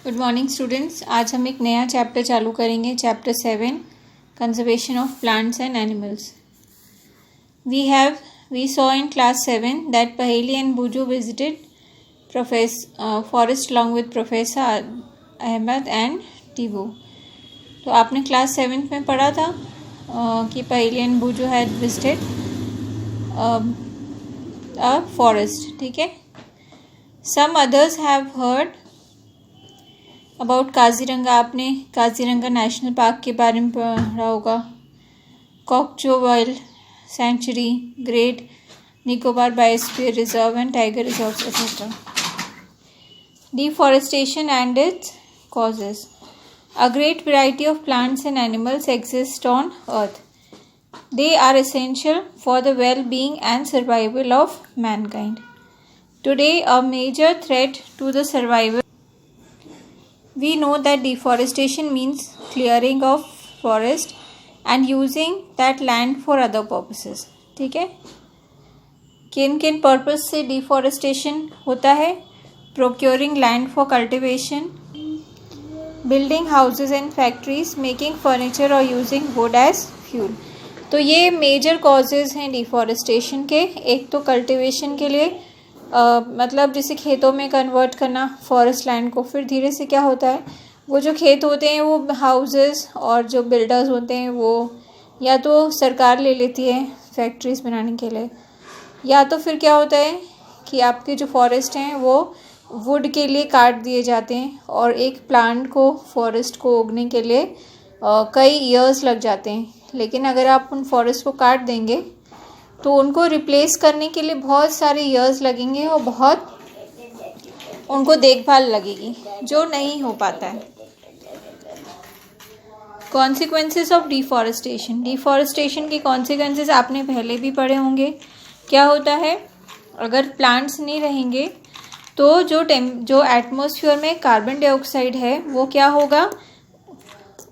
Good morning students. आज हम एक नया चैप्टर चालू करेंगे, chapter 7 conservation of plants and animals. We saw in class 7 that Paheli and Boojho visited forest along with professor Ahmad and Tibu. तो आपने क्लास 7 में पढ़ा था कि Paheli and Boojho had visited a forest, ठीक है। Some others have heard about Kaziranga. आपने काजीरंगा नेशनल पार्क के बारे में पढ़ा होगा, कॉकचो wild sanctuary, great Nicobar biosphere reserve and tiger reserve etcetera. Deforestation and it's causes. A great variety of plants and animals exist on earth. They are essential for the well-being and survival of mankind. Today, a major threat to the survival. We know that deforestation means clearing of forest and using that land for other purposes. ठीक है, किन किन purpose से deforestation होता है? Procuring land for cultivation, building houses and factories, making furniture or using wood as fuel. तो ये major causes हैं डिफॉरेस्टेशन के। एक तो कल्टीवेशन के लिए मतलब जैसे खेतों में कन्वर्ट करना फॉरेस्ट लैंड को, फिर धीरे से क्या होता है, वो जो खेत होते हैं वो हाउसेस और जो बिल्डर्स होते हैं वो या तो सरकार ले लेती है फैक्ट्रीज बनाने के लिए, या तो फिर क्या होता है कि आपके जो फॉरेस्ट हैं वो वुड के लिए काट दिए जाते हैं और एक प्लांट को, फॉरेस्ट को उगने के लिए कई ईयर्स लग जाते हैं। लेकिन अगर आप उन फॉरेस्ट को काट देंगे तो उनको रिप्लेस करने के लिए बहुत सारे ईयर्स लगेंगे और बहुत उनको देखभाल लगेगी, जो नहीं हो पाता है। Consequences of deforestation. डिफॉरेस्टेशन के कॉन्सिक्वेंसेस आपने पहले भी पढ़े होंगे। क्या होता है, अगर प्लांट्स नहीं रहेंगे तो जो एटमॉस्फेयर में कार्बन डाइऑक्साइड है वो क्या होगा,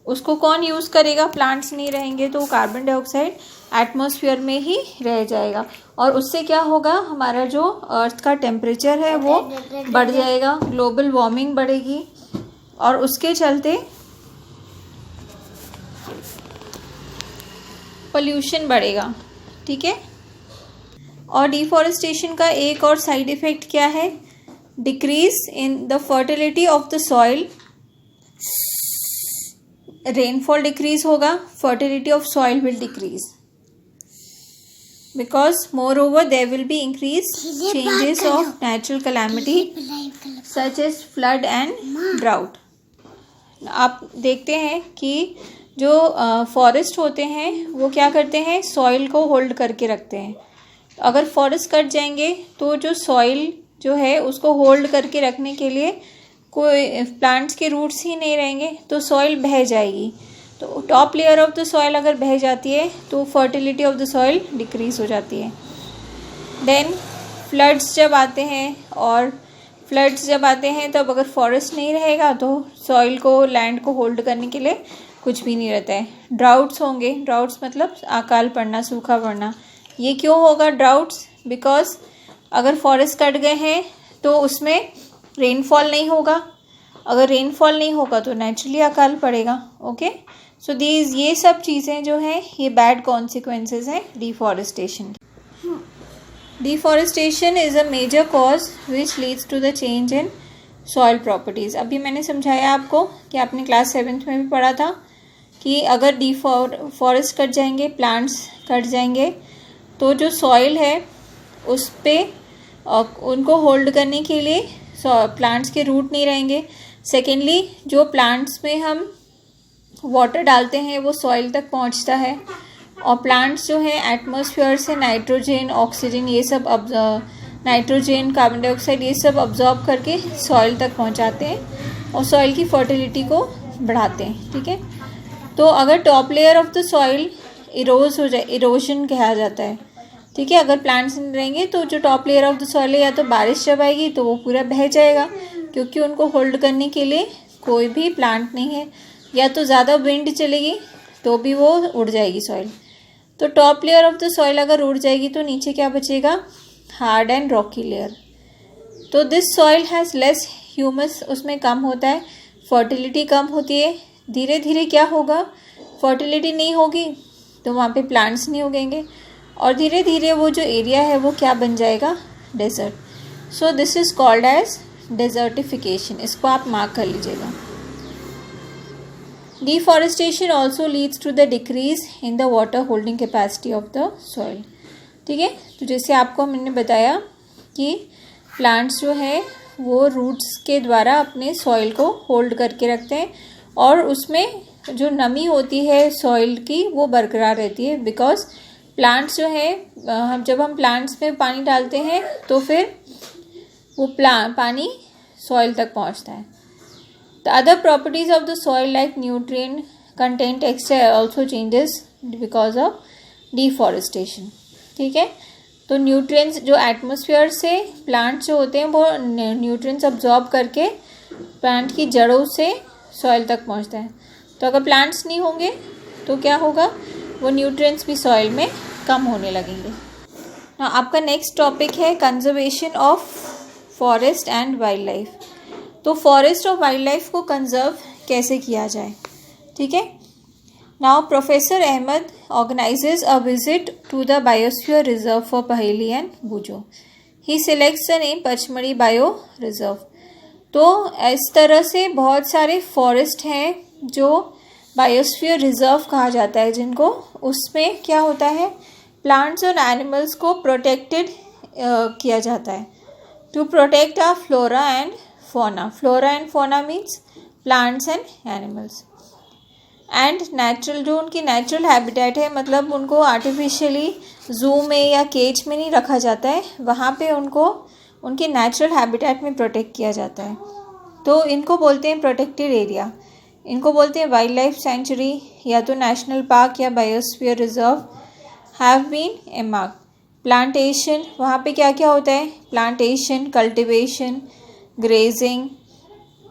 उसको कौन यूज़ करेगा? प्लांट्स नहीं रहेंगे तो कार्बन डाइऑक्साइड एटमॉस्फेयर में ही रह जाएगा और उससे क्या होगा, हमारा जो अर्थ का टेम्परेचर है वो बढ़ जाएगा, ग्लोबल वार्मिंग बढ़ेगी और उसके चलते पोल्यूशन बढ़ेगा, ठीक है। और डिफॉरेस्टेशन का एक और साइड इफ़ेक्ट क्या है? Decrease in the fertility of the soil. Rainfall decrease होगा, fertility of soil will decrease because moreover there will be increased changes of natural calamity such as flood and drought. आप देखते हैं कि जो forest होते हैं वो क्या करते हैं, सॉइल को होल्ड करके रखते हैं। अगर फॉरेस्ट कट जाएंगे तो जो सॉइल जो है उसको होल्ड करके रखने के लिए कोई प्लांट्स के रूट्स ही नहीं रहेंगे तो सॉइल बह जाएगी। तो top layer of the soil अगर बह जाती है तो fertility of the soil decrease हो जाती है। देन फ्लड्स जब आते हैं तब अगर फॉरेस्ट नहीं रहेगा तो सॉइल को, लैंड को होल्ड करने के लिए कुछ भी नहीं रहता है। ड्राउट्स होंगे, ड्राउट्स मतलब अकाल पड़ना, सूखा पड़ना। ये क्यों होगा ड्राउट्स? बिकॉज अगर फॉरेस्ट कट गए हैं तो उसमें रेनफॉल नहीं होगा, अगर रेनफॉल नहीं होगा तो नेचुरली अकाल पड़ेगा। ओके, सो ये सब चीज़ें जो हैं ये बैड कॉन्सिक्वेंसेस हैं deforestation. Deforestation is a major cause which leads to the change in soil properties. अभी मैंने समझाया आपको कि आपने क्लास 7 में भी पढ़ा था कि अगर फॉरेस्ट कट जाएंगे, प्लांट्स कट जाएंगे तो जो सॉइल है उस पर उनको होल्ड करने के लिए प्लांट्स के रूट नहीं रहेंगे। सेकेंडली, जो प्लांट्स में हम वाटर डालते हैं वो सॉइल तक पहुंचता है और प्लांट्स जो हैं एटमॉस्फेयर से नाइट्रोजन, ऑक्सीजन, ये सब नाइट्रोजन, कार्बन डाइऑक्साइड ये सब अब्जॉर्ब करके सॉइल तक पहुंचाते हैं और सॉइल की फर्टिलिटी को बढ़ाते हैं, ठीक है। तो अगर top layer of the soil Eros हो जाए, इरोजन कहा जाता है, ठीक है। अगर प्लांट्स नहीं रहेंगे तो जो top layer of the soil है, या तो बारिश जब आएगी तो वो पूरा बह जाएगा क्योंकि उनको होल्ड करने के लिए कोई भी प्लांट नहीं है, या तो ज़्यादा विंड चलेगी तो भी वो उड़ जाएगी सॉइल। तो top layer of the soil अगर उड़ जाएगी तो नीचे क्या बचेगा, हार्ड एंड रॉकी लेयर। तो this soil has less humus उसमें कम होता है, फर्टिलिटी कम होती है। धीरे धीरे क्या होगा, फर्टिलिटी नहीं होगी तो वहाँ पे प्लांट्स नहीं उगेंगे और धीरे धीरे वो जो एरिया है वो क्या बन जाएगा, desert. So this is called as desertification. इसको आप मार्क कर लीजिएगा। Deforestation also leads to the decrease in the water holding capacity of the soil. ठीक है, तो जैसे आपको मैंने बताया कि प्लांट्स जो है वो रूट्स के द्वारा अपने सॉइल को होल्ड करके रखते हैं और उसमें जो नमी होती है सॉइल की वो बरकरार रहती है। बिकॉज प्लांट्स जो है जब हम प्लांट्स में पानी डालते हैं तो फिर वो पानी सॉइल तक पहुंचता है। The other properties of the soil like nutrient content extra also changes because of deforestation. ठीक है, तो न्यूट्रिएंट्स जो एटमॉस्फेयर से प्लांट्स जो होते हैं वो न्यूट्रिएंट्स अब्जॉर्ब करके प्लांट की जड़ों से सॉइल तक पहुंचता है। तो अगर प्लांट्स नहीं होंगे तो क्या होगा, वो न्यूट्रिएंट्स भी सॉइल में कम होने लगेंगे। ना आपका नेक्स्ट टॉपिक है conservation of forest and wild life. तो फॉरेस्ट और वाइल्ड लाइफ को कंजर्व कैसे किया जाए। ठीक है, now professor Ahmed organizes a visit to the Biosphere Reserve for Paheli and Bujo. He selects the name Pachmarhi bio reserve. तो इस तरह से बहुत सारे फॉरेस्ट हैं जो बायोस्फीयर रिजर्व कहा जाता है, जिनको उसमें क्या होता है, प्लांट्स और एनिमल्स को प्रोटेक्टेड किया जाता है। To protect our flora and fauna. Flora and fauna means plants and animals. And natural, जो उनकी नेचुरल हैबिटेट है, मतलब उनको आर्टिफिशियली जू में या केज में नहीं रखा जाता है, वहाँ पे उनको उनके नेचुरल हैबिटेट में प्रोटेक्ट किया जाता है। तो इनको बोलते हैं प्रोटेक्टेड एरिया, इनको बोलते हैं वाइल्ड लाइफ सेंचुरी या तो नेशनल पार्क या biosphere reserve have been earmarked. Plantation, वहाँ पे क्या क्या होता है, plantation, cultivation, grazing,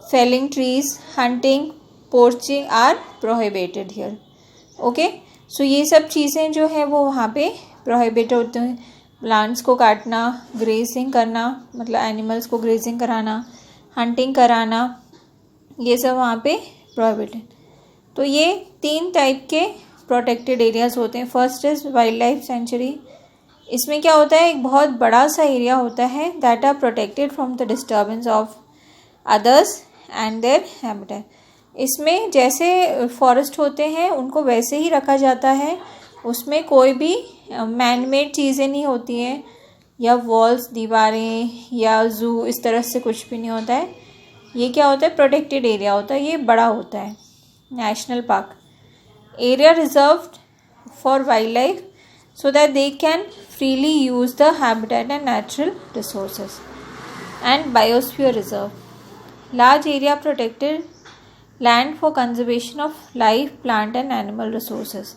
felling trees, hunting, poaching are prohibited here. Okay, so ये सब चीज़ें जो है वो वहाँ पे प्रोहिबिट होते हैं। प्लांट्स को काटना, ग्रेजिंग करना, मतलब एनिमल्स को ग्रेजिंग कराना, हंटिंग कराना, ये सब वहाँ पे प्रोहिबिटेड। तो ये 3 टाइप के प्रोटेक्टेड एरियाज़ होते हैं। First is wild life sanctuary. इसमें क्या होता है, एक बहुत बड़ा सा एरिया होता है that are protected from the disturbance of others and their habitat. इसमें जैसे फॉरेस्ट होते हैं उनको वैसे ही रखा जाता है, उसमें कोई भी मैन मेड चीज़ें नहीं होती हैं या वॉल्स, दीवारें या जू, इस तरह से कुछ भी नहीं होता है। ये क्या होता है, प्रोटेक्टेड एरिया होता है, ये बड़ा होता है। National park, area reserved for wild life so that they can freely use the habitat and natural resources. And biosphere reserve, large area protected land for conservation of life, plant and animal resources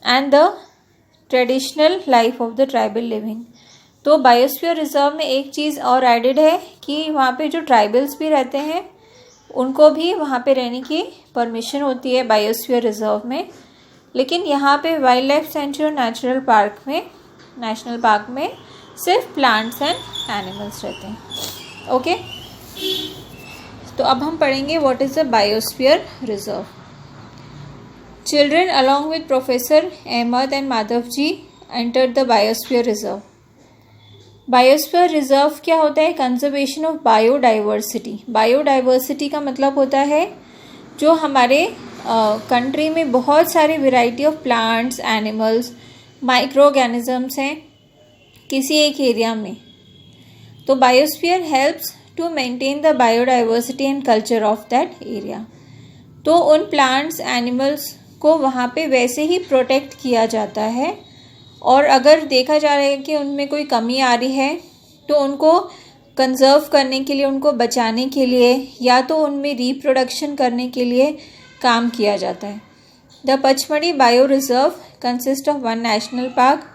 and the traditional life of the tribal living. तो biosphere reserve में एक चीज़ और added है कि वहाँ पे जो tribals भी रहते हैं उनको भी वहाँ पे रहने की परमिशन होती है बायोस्फीयर रिजर्व में। लेकिन यहाँ पे वाइल्ड लाइफ सेंचुरी और नेशनल पार्क में सिर्फ प्लांट्स एंड एनिमल्स रहते हैं। ओके, तो अब हम पढ़ेंगे what is the biosphere reserve. Children along with professor Ahmad and Madhav ji entered the biosphere reserve. Biosphere reserve क्या होता है, कंजर्वेशन ऑफ बायोडाइवर्सिटी। बायोडाइवर्सिटी का मतलब होता है जो हमारे कंट्री में बहुत सारे variety of plants, animals, microorganisms हैं किसी एक एरिया में। तो biosphere helps to maintain the biodiversity and culture of that area. तो उन प्लांट्स, एनिमल्स को वहाँ पे वैसे ही प्रोटेक्ट किया जाता है और अगर देखा जा रहा है कि उनमें कोई कमी आ रही है तो उनको कंजर्व करने के लिए, उनको बचाने के लिए या तो उनमें रिप्रोडक्शन करने के लिए काम किया जाता है। The Pachmarhi bio reserve consist of 1 national park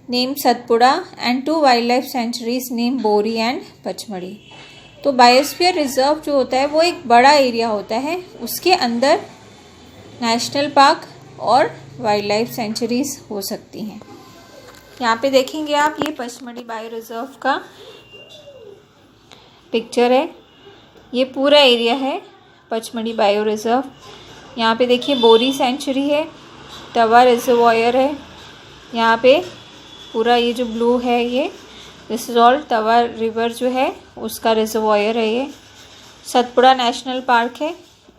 name Satpura and 2 wild life sanctuaries name बोरी एंड पचमढ़ी। तो बायोस्फीयर रिजर्व जो होता है वो एक बड़ा एरिया होता है, उसके अंदर नेशनल पार्क और वाइल्ड लाइफ सेंचुरीज हो सकती हैं। यहाँ पे देखेंगे आप, ये पचमढ़ी बायो रिजर्व का पिक्चर है, ये पूरा एरिया है पचमढ़ी बायो रिजर्व। यहाँ पे देखिए बोरी सेंचुरी है, तवा रिजर्वॉयर है, यहाँ पे पूरा ये जो ब्लू है ये this is all Tawa river जो है उसका रिजर्वॉयर है। ये सतपुड़ा नेशनल पार्क है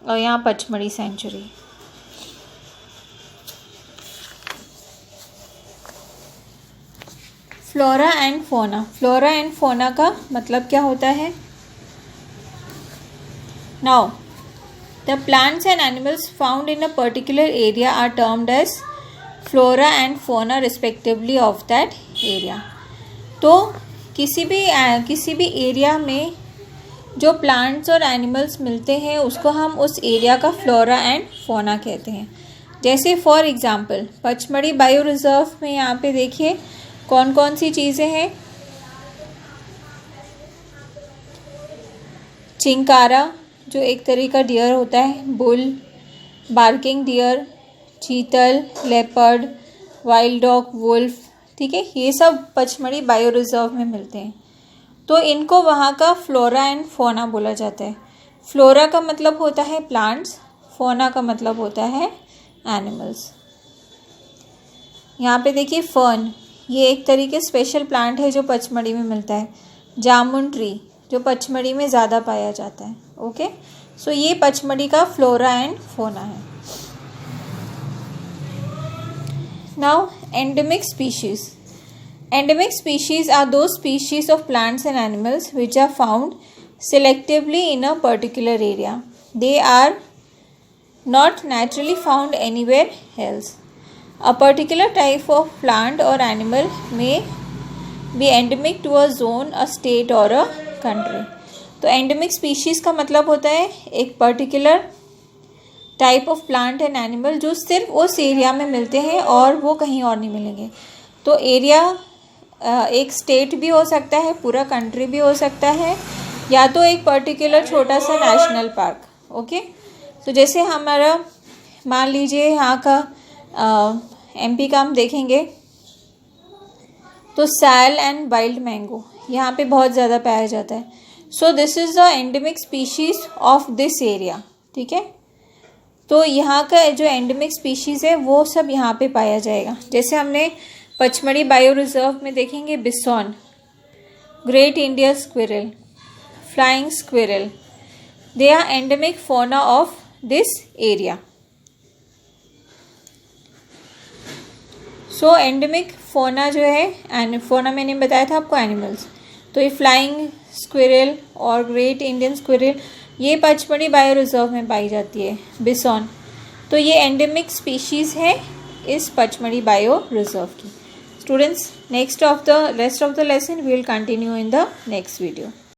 और यहाँ Pachmarhi sanctuary. Flora and fauna. Flora and fauna का मतलब क्या होता है? Now the plants and animals found in a particular area are termed as flora and fauna respectively of that area. तो किसी भी एरिया में जो प्लांट्स और एनिमल्स मिलते हैं उसको हम उस एरिया का फ्लोरा एंड फोना कहते हैं। जैसे for example Pachmarhi bio reserve में यहाँ पे देखिए कौन कौन सी चीज़ें हैं। चिंकारा जो एक तरह का डियर होता है, बुल, बार्किंग डियर, चीतल, लेपर्ड, वाइल्ड डॉग, वुल्फ, ठीक है, ये सब पचमढ़ी बायो रिजर्व में मिलते हैं। तो इनको वहाँ का फ्लोरा एंड फोना बोला जाता है। फ्लोरा का मतलब होता है प्लांट्स, फोना का मतलब होता है एनिमल्स। यहाँ पे देखिए फर्न, ये एक तरीके स्पेशल प्लांट है जो पचमढ़ी में मिलता है। जामुन ट्री जो पचमढ़ी में ज़्यादा पाया जाता है। ओके, सो ये पचमढ़ी का फ्लोरा एंड फोना है। Now endemic species. Endemic species are those species of plants and animals which are found selectively in a particular area. They are not naturally found anywhere else. A particular type of plant or animal may be endemic to a zone, a state or a country. तो endemic species का मतलब होता है एक particular type of plant and animal जो सिर्फ उस area में मिलते हैं और वो कहीं और नहीं मिलेंगे। तो एरिया एक स्टेट भी हो सकता है, पूरा कंट्री भी हो सकता है, या तो एक पर्टिकुलर छोटा सा नेशनल पार्क। ओके, तो जैसे हमारा मान लीजिए यहाँ का एमपी का हम देखेंगे तो सैल एंड वाइल्ड मैंगो यहाँ पे बहुत ज़्यादा पाया जाता है। सो this is the endemic species of this area. ठीक है, तो यहाँ का जो एंडेमिक स्पीशीज़ है वो सब यहाँ पे पाया जाएगा। जैसे हमने पचमढ़ी बायो रिजर्व में देखेंगे bison, great India squirrel, flying squirrel, they are endemic fauna of this area. So endemic fauna जो है, एंड फोना मैंने बताया था आपको एनिमल्स, तो ये फ्लाइंग स्क्विरल और ग्रेट इंडियन स्क्विरल ये पचमढ़ी बायो रिजर्व में पाई जाती है। बिसॉन, तो ये एंडेमिक स्पीशीज़ है इस पचमढ़ी बायो रिजर्व की। Students, rest of the lesson we will continue in the next video.